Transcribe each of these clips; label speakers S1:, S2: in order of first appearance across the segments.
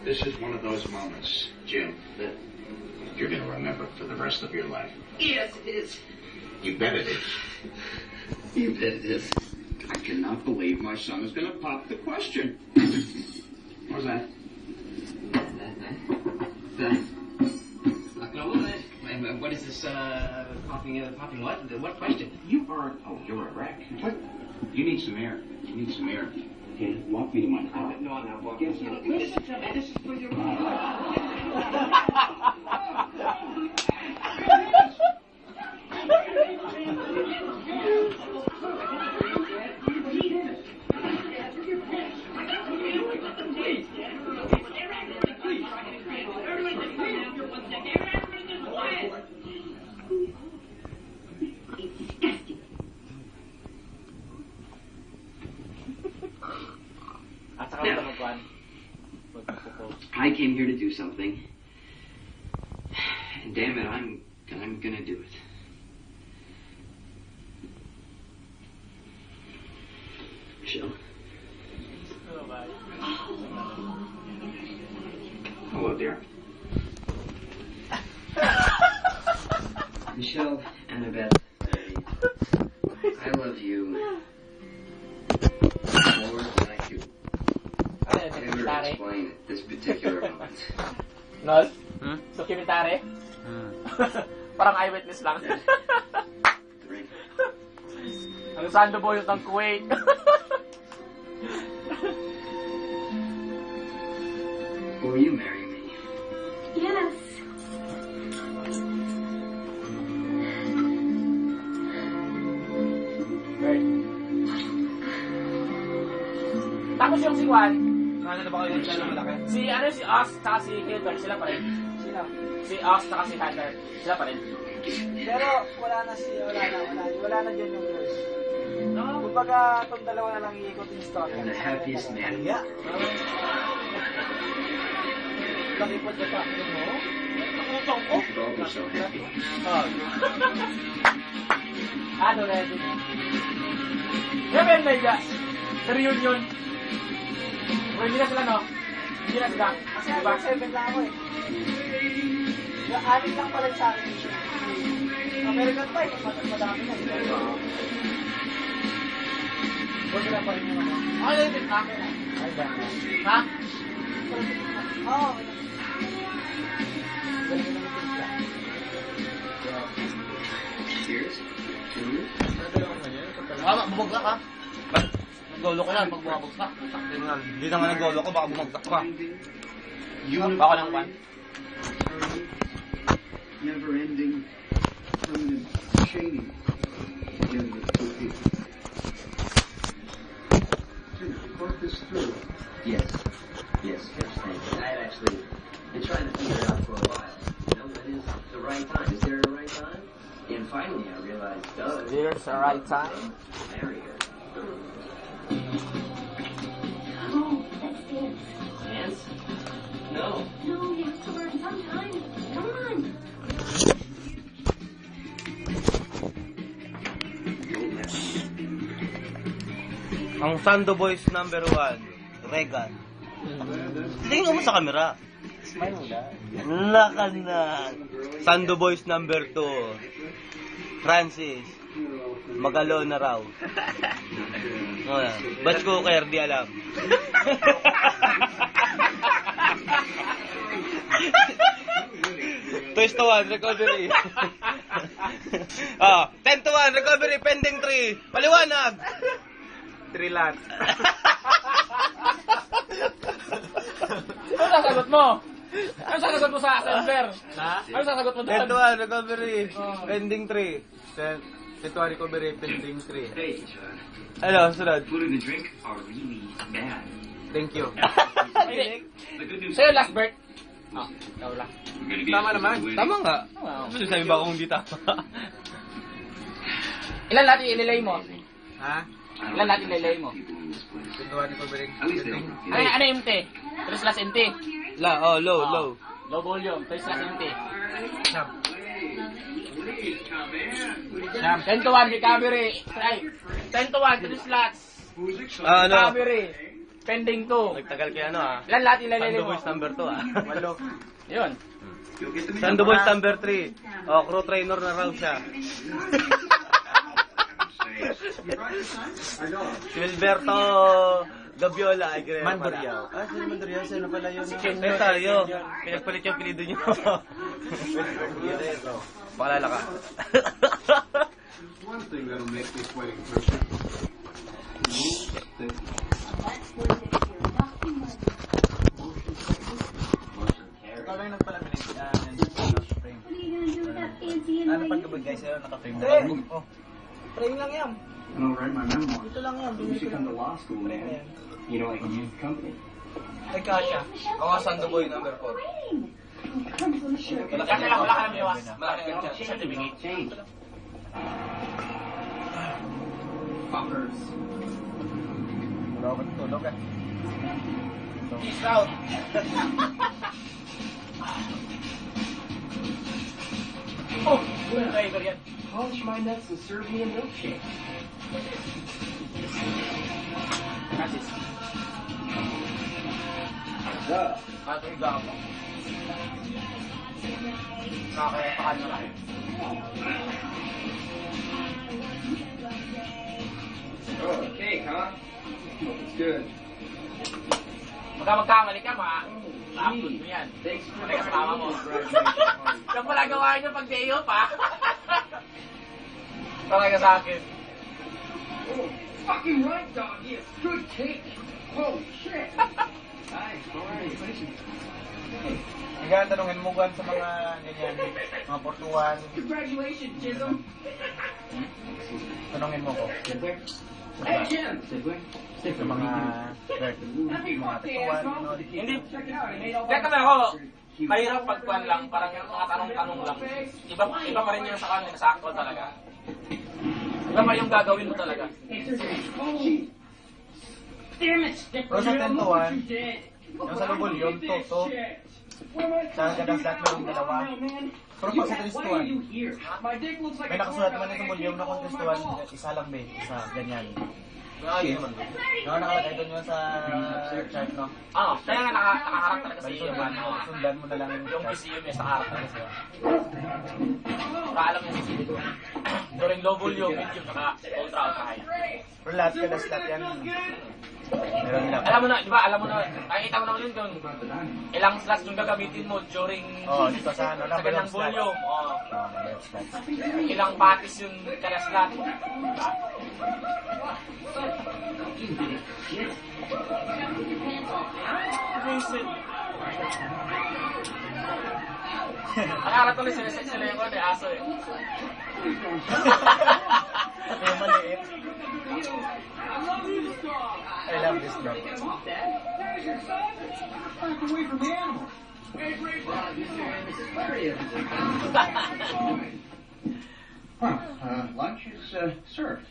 S1: This is one of those moments, Jim, that you're going to remember for the rest of your life.
S2: Yes, it is.
S1: You bet it is.
S2: You bet it is.
S1: I cannot believe my son is going to pop the question. What was that?
S2: What is this, popping what? What question?
S1: You're a wreck. What? You need some air. You need some air. Okay, walk me to my car.
S2: No, I'm not walking. This is for your I came here to do something, and damn it, I'm gonna do it. Michelle.
S1: Hello, dear.
S2: Michelle, Annabeth, I love you more than I do. Never explain at this particular moment.
S3: Nos? Documentary? Parang eyewitness lang. Ang Sando Boy ng Kuwait.
S2: Will you marry me?
S4: Yes.
S3: Right. Tapos yung si Juan. Ano ba kayo yung dalawa malaki? Si Oz, tsaka si Hilbert, sila pa rin. Sino? Si Oz, tsaka si Hunter, sila pa rin.
S5: Pero wala na dyan yung girls. No? Kumbaga, itong dalawa na lang iikot yung story.
S2: I'm the happiest man.
S5: Yeah. Lakipod ka pa. Ano? Nakutong ko.
S2: We'll all be so happy.
S3: Ano na yun? Kaya medya. Sa reunion. O hindi na sila, no? Hindi na sila.
S5: Kasi diba? 7 lang ako eh. Yung anin lang pala sa akin. American Pie, madami na. Huwag na pa rin yung ano.
S3: Ano na yun? Akin na.
S5: Ay, ba?
S3: Ha?
S5: Oo.
S2: Cheers.
S3: Bumagsak ka. Nag-golo ka yan, pag bumagsak.
S6: Hindi naman nag-golo ko, baka bumagsak pa.
S3: Baka lang pan.
S1: Never-ending, permanent chaining together with two people. Jim, thought this through.
S2: Yes. Yes, thank you. I had actually been trying to figure it out for a while. You know, when is the right time? Is there a right time? And finally I realized,
S3: There's a right time.
S2: Marry her.
S4: Oh, let's dance.
S2: Dance? No.
S4: No, you have to learn sometime. Come on.
S6: Ang Sando Boys number 1, Regan. Tingnan mo sa camera.
S5: Smile mo na.
S6: Lakan na. Sando Boys number 2, Francis. Magalo na raw. Batch cooker, di alam. Toys to 1, recovery. 10 to 1, recovery, pending 3. Paliwanag.
S5: 3 lahat.
S3: Ano sasagot mo? Ano sasagot mo sa Denver? Ha? Ano sasagot mo
S6: 10 to
S3: doon?
S6: 1, recovery, pending 3. 10 to 1, recovery, pending 3.
S2: Hey, John.
S6: Ano, sunod?
S2: Food and the drink are really bad.
S6: Thank you.
S3: Hindi. Sa'yo last birth. Ikaw lang.
S6: Tama naman. Tama nga. Sabi ba kung hindi tama?
S3: Ilan lahat ililay mo?
S6: Ha?
S3: Ilan lahat ililay mo?
S6: 10 to 1, recovery, pending.
S3: Ano yung MT? 3 slash MT.
S6: Low.
S3: Low volume, 3 slash MT.
S6: Siyam.
S3: 10 to 1 recovery. Ay, 10 to 1, 3 slots.
S6: Ano?
S3: Recovery. Pending 2.
S6: Nagtagal kay ano ah.
S3: Ilan lahat ilalagay
S6: Sando
S3: mo?
S6: Boys number 2 ah.
S3: 8. Yun.
S6: Sando Boys number 3. Oh, crew trainer na raw siya. Wilberto Gabiola, ay kaya
S7: Manduriao. Ah, si Manduriao, sino pala yun?
S6: Eh tayo, pinagpalit yung pilido nyo. Pakalala ka.
S1: One thing that'll make this wedding perfect.
S7: Ikaw lang nagpalaminate frame.
S4: What are you gonna do with that fancy
S7: Ano
S4: inlay?
S7: pagkabag guys, sa'yo nakaframe na.
S5: Frame.
S7: Oh,
S5: Frame lang yan.
S1: I'm gonna write my memoir.
S5: Ito lang yan.
S1: You should come to law school, man. You know, I can use the company.
S5: Ay, kasha.
S6: Ako nga Sando Boy number 4.
S3: Wala ka lang iwas. Malaki ka
S1: Change,
S3: certificate.
S1: change. Fuckers.
S7: wala ako matutulog ah.
S3: Peace out. Oh, good driver yan.
S1: Polish my nuts and serve me a milkshake.
S3: Francis. Katuhiga ako. Nakakayapakan mo lang.
S1: Oh, cake, huh? It's good.
S3: Pagka magkamali ka, ma-upload mo yan. Pati kasama mo. Yung pala gawa nyo pag day off, ha? Talaga sa akin.
S1: Oh, fucking right, dog. Yes, good cake. Holy shit. Hi, how are you?
S7: Hanggang tanungin mo gan sa mga ganyan, mga portuan,
S1: Congratulations, Chisholm.
S7: tanungin mo ko.
S1: Hey, Jim. Sidway.
S7: Sa mga mga portuan, ano,
S3: Hindi.
S1: Check it out. I made all
S3: Kaya kami ako, mahirap pagkuhan lang, parang mga tanong-tanong lang. Iba pa rin yung sa kanila, sa actual talaga. Iba pa yung gagawin mo talaga.
S1: Damn it.
S7: Pero sa tentuan, yung sa lubol yun, toto, sa gadaslat merong dalawa. Pero pag sa tristuan, may nakasulat naman yung volume na kung tristuan, isa lang ba, isa, ganyan. No, nakalagay doon yun sa chart, no?
S3: Ah, kaya nga nakaharap talaga sa iyo.
S7: Sundan mo na lang yung
S3: Yung
S7: chart.
S3: PCU niya sa harap talaga siya. Para alam yung PCU ko. During low volume, medium, saka ultra, ultra high.
S7: Pero lahat gadaslat yan. Meron lang.
S3: Alam mo na, di ba? Alam mo na, nakikita mo naman yun kung ilang slots yung gagamitin mo during
S7: Oh, dito sa ano,
S3: sa
S7: number
S3: ganyang
S7: of slots.
S3: volume. Oh,
S7: Oh, number of slots.
S3: ilang patis yung kada slot. Amazing. Ang harap tuloy sila yung ko, may aso eh.
S7: Kaya maliit. I love this dog.
S1: away from the animal. Lunch is served.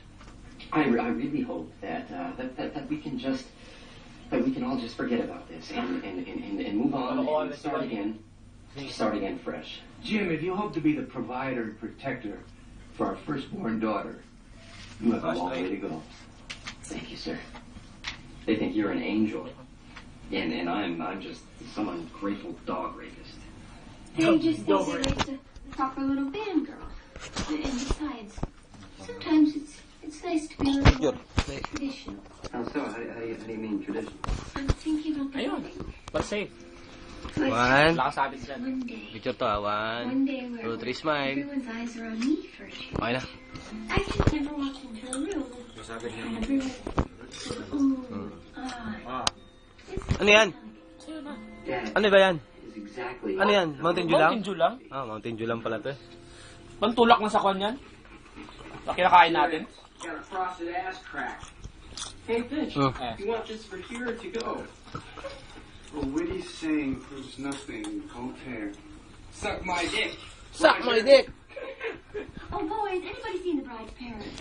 S2: I really hope that that we can just that we can all just forget about this and move on and start again fresh.
S1: Jim, if you hope to be the provider and protector for our firstborn daughter, you have a long way to go.
S2: Thank you, sir. They think you're an angel, and I'm just some ungrateful dog rapist.
S4: They just think they raised a proper little band girl. And besides, sometimes it's nice to be a little more traditional.
S2: How so? How do you mean traditional?
S4: I'm thinking of the
S3: Ayun.
S4: wedding.
S3: But safe.
S6: One.
S3: Wala kang sabit dyan.
S4: One day.
S6: Picture to ah.
S4: One day where
S6: 1, 2, 3, smile.
S4: everyone's eyes are on me for a shoot.
S6: Okay na.
S4: I can never walk into a room and everyone. Ooh, It's
S6: Ano yan?
S2: Dad,
S6: Ano ba yan?
S2: is exactly.
S6: Ano yan? Mountain Dew lang?
S3: Mountain Dew lang?
S6: Ah, Mountain Dew lang pala to eh.
S3: Pantulak na sa kwan yan? Na kinakain natin?
S1: Got a frosted ass crack. Hey, Finch,
S6: Oh.
S1: you want this for here or to go? A witty saying proves nothing. Voltaire. Suck my dick.
S3: Suck my dick!
S4: Oh, boys, anybody seen The Bride's Parents?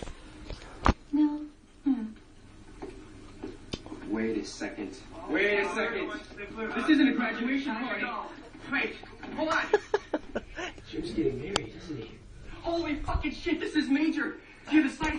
S4: No?
S1: Wait a second. Wait a second. This isn't a graduation party. Wait, hold on. Jim's getting married, isn't he? Holy fucking shit, this is major. Do you have the sign